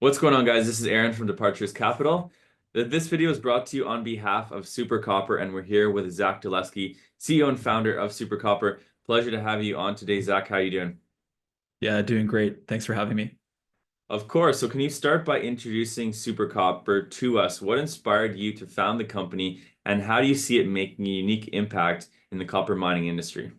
What's going on, guys? This is Aaron from Departures Capital. This video is brought to you on behalf of Super CUPR, and we're here with Zach Dolesky, CEO and founder of Super CUPR. Pleasure to have you on today, Zach. How are you doing? Yeah, doing great. Thanks for having me. Of course. So can you start by introducing Super CUPR to us? What inspired you to found the company, and how do you see it making a unique impact in the copper mining industry?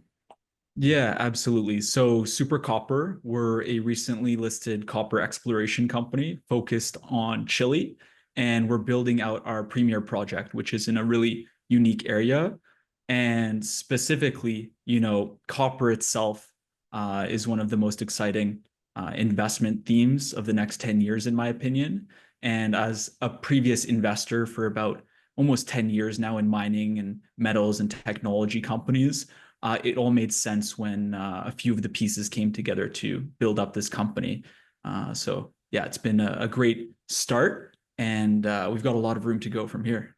Yeah, absolutely. So Super Copper, we're a recently listed copper exploration company focused on Chile, and we're building out our premier project, which is in a really unique area. And specifically, copper itself is one of the most exciting investment themes of the next 10 years, in my opinion. And as a previous investor for about almost 10 years now in mining and metals and technology companies, it all made sense when a few of the pieces came together to build up this company. So yeah, it's been a great start, and we've got a lot of room to go from here.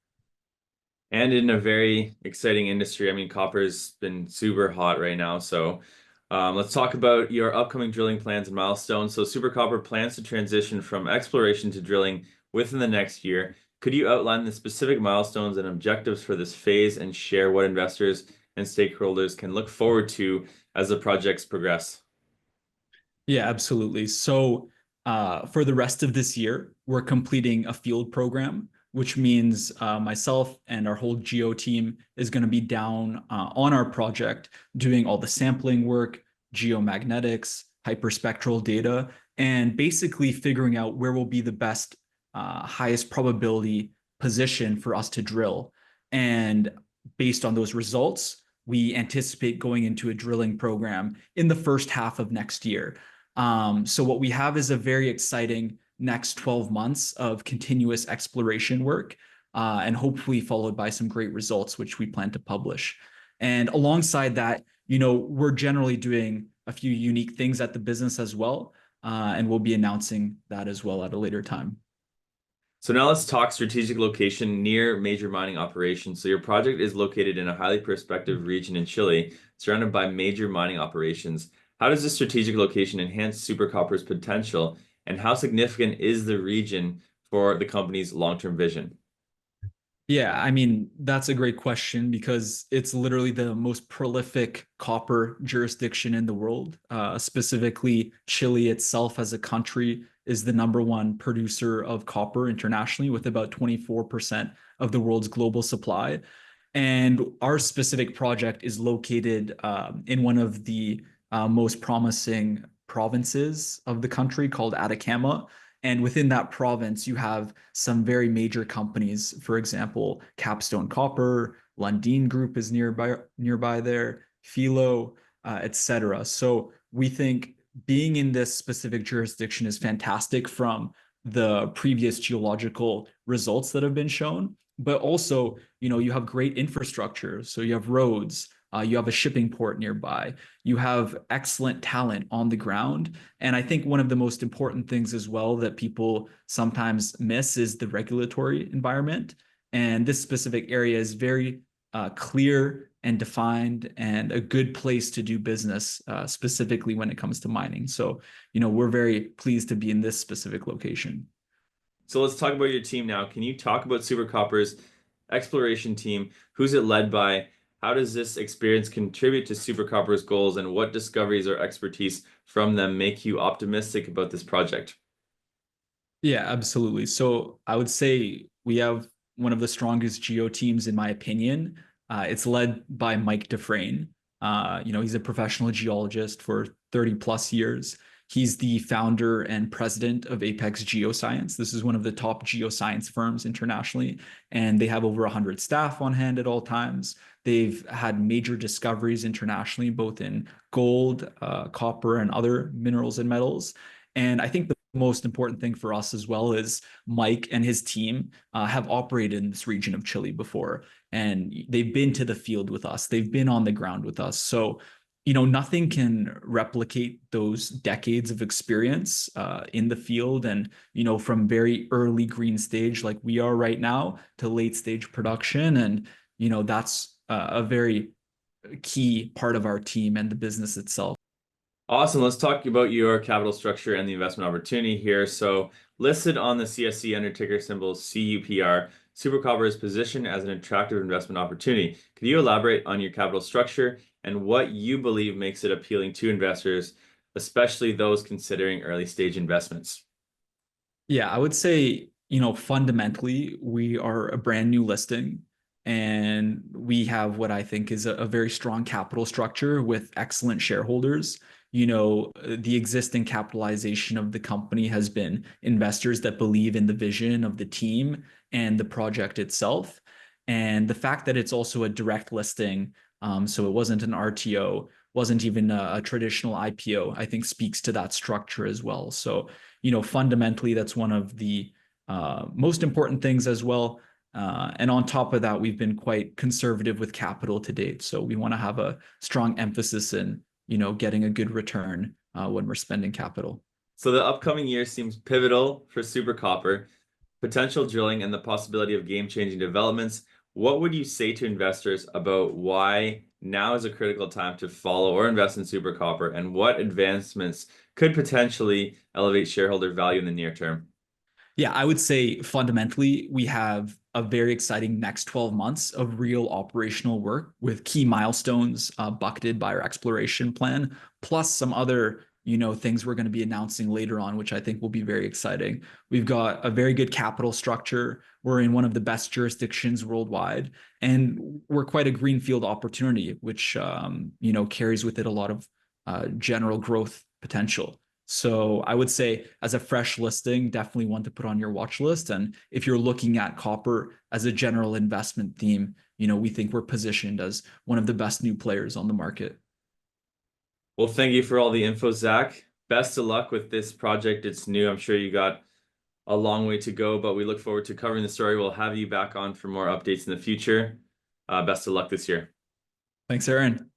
And in a very exciting industry. I mean, copper's been super hot right now. So let's talk about your upcoming drilling plans and milestones. So Super CUPR plans to transition from exploration to drilling within the next year. Could you outline the specific milestones and objectives for this phase and share what investors and stakeholders can look forward to as the projects progress? Yeah, absolutely. So for the rest of this year, we're completing a field program, which means myself and our whole geo team is going to be down on our project doing all the sampling work, geomagnetics, hyperspectral data, and basically figuring out where will be the best, highest probability position for us to drill. And based on those results, we anticipate going into a drilling program in the first half of next year. So what we have is a very exciting next 12 months of continuous exploration work, and hopefully followed by some great results, which we plan to publish. And alongside that, we're generally doing a few unique things at the business as well, and we'll be announcing that as well at a later time. So now let's talk strategic location near major mining operations. So your project is located in a highly prospective region in Chile, surrounded by major mining operations. How does this strategic location enhance Super CUPR's potential, and how significant is the region for the company's long-term vision? Yeah, I mean, that's a great question because it's literally the most prolific copper jurisdiction in the world. Specifically, Chile itself as a country is the #1 producer of copper internationally, with about 24% of the world's global supply. And our specific project is located in one of the most promising provinces of the country called Atacama. And within that province, you have some very major companies. For example, Capstone Copper, Lundin Group is nearby there, Filo, etc. So we think being in this specific jurisdiction is fantastic from the previous geological results that have been shown, but also, you have great infrastructure. So you have roads, you have a shipping port nearby, you have excellent talent on the ground. And I think one of the most important things as well that people sometimes miss is the regulatory environment. And this specific area is very clear and defined and a good place to do business, specifically when it comes to mining. So, we're very pleased to be in this specific location. So let's talk about your team now. Can you talk about Super CUPR's exploration team? Who's it led by? How does this experience contribute to Super CUPR's goals, and what discoveries or expertise from them make you optimistic about this project? Yeah, absolutely. So I would say we have one of the strongest geo teams, in my opinion. It's led by Mike Dufresne. He's a professional geologist for 30 plus years. He's the founder and president of Apex Geoscience. This is one of the top geoscience firms internationally, and they have over 100 staff on hand at all times. They've had major discoveries internationally, both in gold, copper, and other minerals and metals. And I think the most important thing for us as well is Mike and his team have operated in this region of Chile before, and they've been to the field with us. They've been on the ground with us. So nothing can replicate those decades of experience in the field, and from very early green stage like we are right now to late stage production. And that's a very key part of our team and the business itself. Awesome. Let's talk about your capital structure and the investment opportunity here. So, listed on the CSE under ticker symbol CUPR, Super Copper is positioned as an attractive investment opportunity. Could you elaborate on your capital structure and what you believe makes it appealing to investors, especially those considering early stage investments? Yeah, I would say, fundamentally, we are a brand new listing and we have what I think is a very strong capital structure with excellent shareholders. The existing capitalization of the company has been investors that believe in the vision of the team and the project itself. And the fact that it's also a direct listing, so it wasn't an RTO, wasn't even a traditional IPO, I think speaks to that structure as well. So, fundamentally, that's one of the most important things as well. And on top of that, we've been quite conservative with capital to date. So we want to have a strong emphasis in, getting a good return when we're spending capital. So, the upcoming year seems pivotal for Super Copper, potential drilling, and the possibility of game-changing developments. What would you say to investors about why now is a critical time to follow or invest in Super Copper, and what advancements could potentially elevate shareholder value in the near term? Yeah, I would say fundamentally, we have a very exciting next 12 months of real operational work with key milestones bucketed by our exploration plan, plus some other, things we're going to be announcing later on, which I think will be very exciting. We've got a very good capital structure. We're in one of the best jurisdictions worldwide, and we're quite a greenfield opportunity, which, carries with it a lot of general growth potential. So I would say as a fresh listing, definitely one to put on your watch list. And if you're looking at copper as a general investment theme, we think we're positioned as one of the best new players on the market. Well, thank you for all the info, Zach. Best of luck with this project. It's new. I'm sure you got a long way to go, but we look forward to covering the story. We'll have you back on for more updates in the future. Best of luck this year. Thanks, Aaron.